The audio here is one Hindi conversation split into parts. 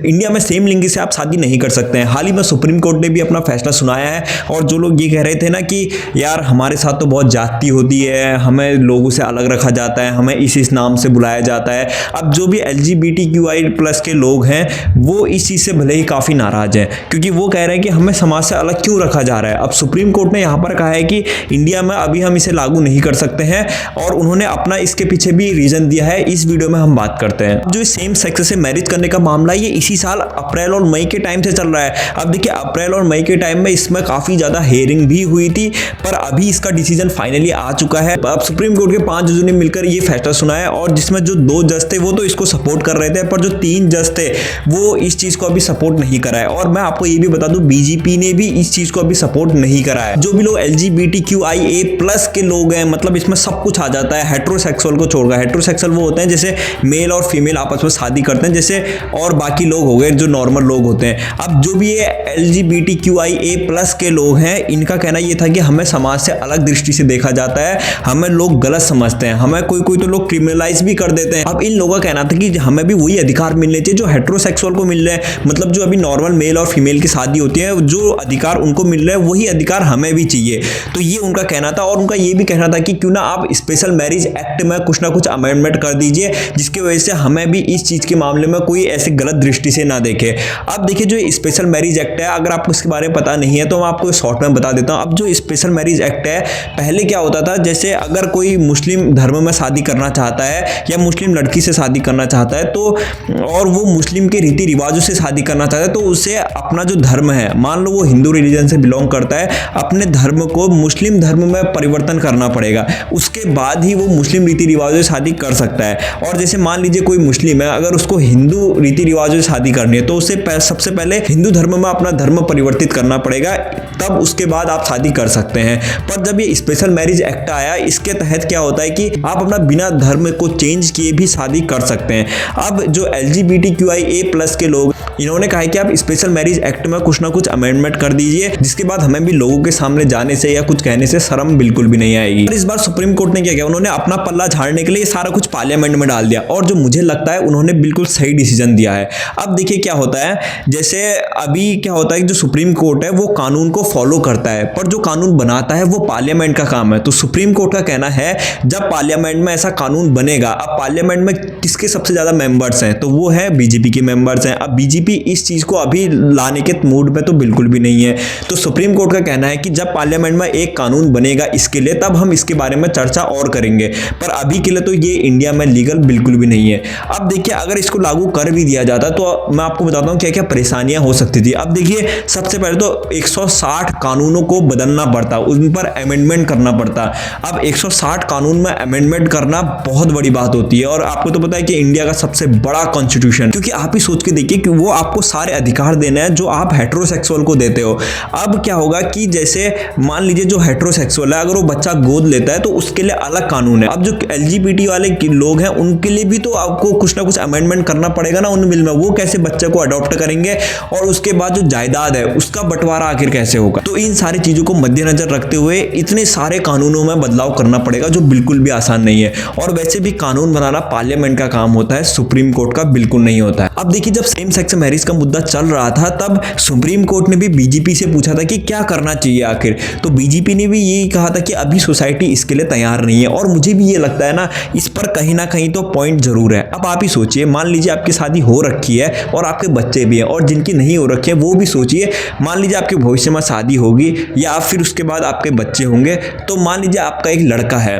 इंडिया में सेम लिंग से आप शादी नहीं कर सकते हैं। हाल ही में सुप्रीम कोर्ट ने भी अपना फैसला सुनाया है। और जो लोग ये कह रहे थे ना कि यार हमारे साथ तो बहुत जाति होती है, हमें लोगों से अलग रखा जाता है, हमें इस नाम से बुलाया जाता है, अब जो भी LGBTQI+ के लोग हैं वो इस चीज़ से भले ही काफ़ी नाराज़ हैं, क्योंकि वो कह रहे हैं कि हमें समाज से अलग क्यों रखा जा रहा है। अब सुप्रीम कोर्ट ने यहाँ पर कहा है कि इंडिया में अभी हम इसे लागू नहीं कर सकते हैं, और उन्होंने अपना इसके पीछे भी रीज़न दिया है। इस वीडियो में हम बात करते हैं। जो सेम सेक्स से मैरिज करने का मामला ये इसी साल अप्रैल और मई के टाइम से चल रहा है। अब देखिए अप्रैल और मई के टाइम में इसमें काफ़ी ज़्यादा हेयरिंग भी हुई थी, पर अभी इसका डिसीजन फाइनली आ चुका है। अब सुप्रीम कोर्ट के 5 जजों ने मिलकर ये फैसला सुनाया, और जिसमें जो 2 जज थे वो तो इसको सपोर्ट कर रहे थे, पर जो 3 जज थे वो इस चीज़ को अभी सपोर्ट नहीं करा है। और मैं आपको ये भी बता दूं, BJP ने भी इस चीज़ को अभी सपोर्ट नहीं करा है। जो भी लोग LGBTQIA+ के लोग हैं, मतलब इसमें सब कुछ आ जाता है, हेट्रोसेक्सुअल को छोड़कर। हेट्रोसेक्सुअल वो होते हैं जैसे मेल और फीमेल आपस में शादी करते हैं जैसे, और बाकी लोग हो गए जो नॉर्मल लोग होते हैं। अब जो भी ये LGBTQIA+ के लोग हैं, इनका कहना ये था कि हमें समाज से अलग दृष्टि से देखा जाता है, हमें लोग गलत समझते हैं, हमें कोई तो लोग क्रिमिनलाइज भी कर देते हैं। अब इन लोगों का कहना था कि हमें भी वही अधिकार मिलने चाहिए जो हेट्रोसेक्सुअल को मिल रहे हैं, मतलब जो अभी नॉर्मल मेल और फीमेल की शादी होती है, जो अधिकार उनको मिल रहे हैं वही अधिकार हमें भी चाहिए। तो ये उनका कहना था। और उनका ये भी कहना था कि क्यों ना आप स्पेशल मैरिज एक्ट में कुछ ना कुछ अमेंडमेंट कर दीजिए, जिसकी वजह से हमें भी इस चीज़ के मामले में कोई ऐसी गलत दृष्टि से ना देखे। अब देखिए जो स्पेशल मैरिज एक्ट है, अगर आपको इसके बारे में पता नहीं है तो मैं आपको शॉर्ट में बता देता हूँ। अब जो स्पेशल मैरिज एक्ट है, पहले क्या होता था, जैसे अगर कोई मुस्लिम धर्म में शादी करना चाहता है या मुस्लिम लड़की से शादी करना चाहता है, तो और वो मुस्लिम के रीति रिवाजों से शादी करना चाहता है, तो उसे अपना जो धर्म है, मान लो वो हिंदू रिलीजन से बिलोंग करता है, अपने धर्म को मुस्लिम धर्म में परिवर्तन करना पड़ेगा, उसके बाद ही वो मुस्लिम रीति रिवाजों से शादी कर सकता है। और जैसे मान लीजिए कोई मुस्लिम है, अगर उसको हिंदू रीति रिवाजों से शादी करनी है तो उसे सबसे पहले हिंदू धर्म में अपना धर्म परिवर्तित करना पड़ेगा, तब उसके बाद आप शादी कर सकते हैं। पर जब ये स्पेशल मैरिज एक्ट आया, इसके तहत क्या होता है कि आप अपना बिना धर्म को चेंज किए भी शादी कर सकते हैं। अब जो LGBTQIA+ के लोग, इन्होंने कहा है कि आप स्पेशल मैरिज एक्ट में कुछ ना कुछ अमेंडमेंट कर दीजिए, जिसके बाद हमें भी लोगों के सामने जाने से या कुछ कहने से शर्म बिल्कुल भी नहीं आएगी। इस बार सुप्रीम कोर्ट ने क्या किया, उन्होंने अपना पल्ला झाड़ने के लिए सारा कुछ पार्लियामेंट में डाल दिया, और जो मुझे लगता है उन्होंने बिल्कुल सही डिसीजन दिया है। अब देखिए क्या होता है, जैसे अभी क्या होता है कि जो सुप्रीम कोर्ट है वो कानून को फॉलो करता है, पर जो कानून बनाता है वो पार्लियामेंट का काम है। तो सुप्रीम कोर्ट का कहना है जब पार्लियामेंट में ऐसा कानून बनेगा, अब पार्लियामेंट में किसके सबसे ज़्यादा मेंबर्स हैं, तो वो है BJP के मेंबर्स हैं। अब BJP इस चीज़ को अभी लाने के मूड में तो बिल्कुल भी नहीं है। तो सुप्रीम कोर्ट का कहना है कि जब पार्लियामेंट में एक कानून बनेगा इसके लिए, तब हम इसके बारे में चर्चा और करेंगे, पर अभी के लिए तो ये इंडिया में लीगल बिल्कुल भी नहीं है। अब देखिए अगर इसको लागू कर भी दिया जाता तो मैं आपको बताता हूँ क्या क्या परेशानियां हो सकती थी। अब देखिए सबसे पहले तो 160 कानूनों को बदलना पड़ता, उन पर अमेंडमेंट करना पड़ता। अब 160 कानून में अमेंडमेंट करना बहुत बड़ी बात होती है, और आपको तो पता है कि इंडिया का सबसे बड़ा कॉन्स्टिट्यूशन, क्योंकि आप ही सोच के देखिए कि वो आपको सारे अधिकार देना है जो आप हेट्रोसेक्सुअल को देते हो। अब क्या होगा कि जैसे मान लीजिए जो हेट्रोसेक्सुअल है, अगर वो बच्चा गोद लेता है तो उसके लिए अलग कानून है। अब जो LGBT वाले लोग हैं उनके लिए भी तो आपको कुछ ना कुछ अमेंडमेंट करना पड़ेगा ना उन बिल में, वो कैसे बच्चे को अडॉप्ट करेंगे, और उसके बाद जो जायदाद है उसका बंटवारा आखिर कैसे होगा। तो इन सारी चीजों को मद्देनजर रखते हुए इतने सारे कानूनों में बदलाव करना पड़ेगा, जो बिल्कुल भी आसान नहीं है। और वैसे भी कानून बनाना पार्लियामेंट का काम होता है, सुप्रीम कोर्ट का बिल्कुल नहीं होता है। अब देखिए जब सेम सेक्स मैरिज का मुद्दा चल रहा था, तब सुप्रीम कोर्ट ने भी BJP से पूछा था कि क्या करना चाहिए आखिर, तो BJP ने भी यही कहा था कि अभी सोसाइटी इसके लिए तैयार नहीं है। और मुझे भी ये लगता है ना, इस पर कहीं ना कहीं तो पॉइंट जरूर है। अब आप ही सोचिए, मान लीजिए आपकी शादी हो रखी है और आपके बच्चे भी हैं, और जिनकी नहीं हो रखी है वो भी सोचिए, मान लीजिए आपके भविष्य में शादी होगी या फिर उसके बाद आपके बच्चे होंगे, तो मान लीजिए आपका एक लड़का है,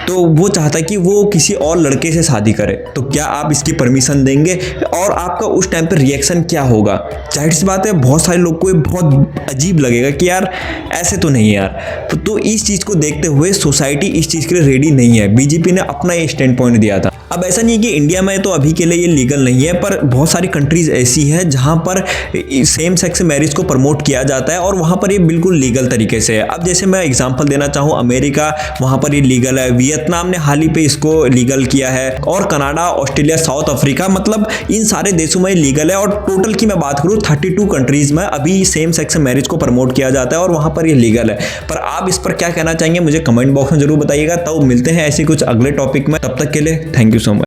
तो वो चाहता है कि वो किसी और लड़के से शादी करे, तो क्या आप इसकी परमिशन देंगे, और आपका उस टाइम पर रिएक्शन क्या होगा। जाहिर सी बात है बहुत सारे लोग को ये बहुत अजीब लगेगा कि यार ऐसे तो नहीं यार। तो इस चीज़ को देखते हुए सोसाइटी इस चीज़ के लिए रेडी नहीं है। BJP ने अपना ये स्टैंड पॉइंट दिया था। अब ऐसा नहीं है कि इंडिया में तो अभी के लिए ये लीगल नहीं है, पर बहुत सारी कंट्रीज ऐसी हैं जहां पर सेम सेक्स मैरिज को प्रमोट किया जाता है और वहां पर ये बिल्कुल लीगल तरीके से है। अब जैसे मैं एग्जांपल देना चाहूँ, अमेरिका, वहां पर ये लीगल है, वियतनाम ने हाल ही पे इसको लीगल किया है, और कनाडा, ऑस्ट्रेलिया, साउथ अफ्रीका, मतलब इन सारे देशों में लीगल है। और टोटल की मैं बात करूँ 32 कंट्रीज में अभी सेम सेक्स मैरिज को प्रमोट किया जाता है और वहां पर ये लीगल है। पर आप इस पर क्या कहना चाहेंगे मुझे कमेंट बॉक्स में जरूर बताइएगा। तब मिलते हैं ऐसे कुछ अगले टॉपिक में, तब तक के लिए थैंक यू सो मच।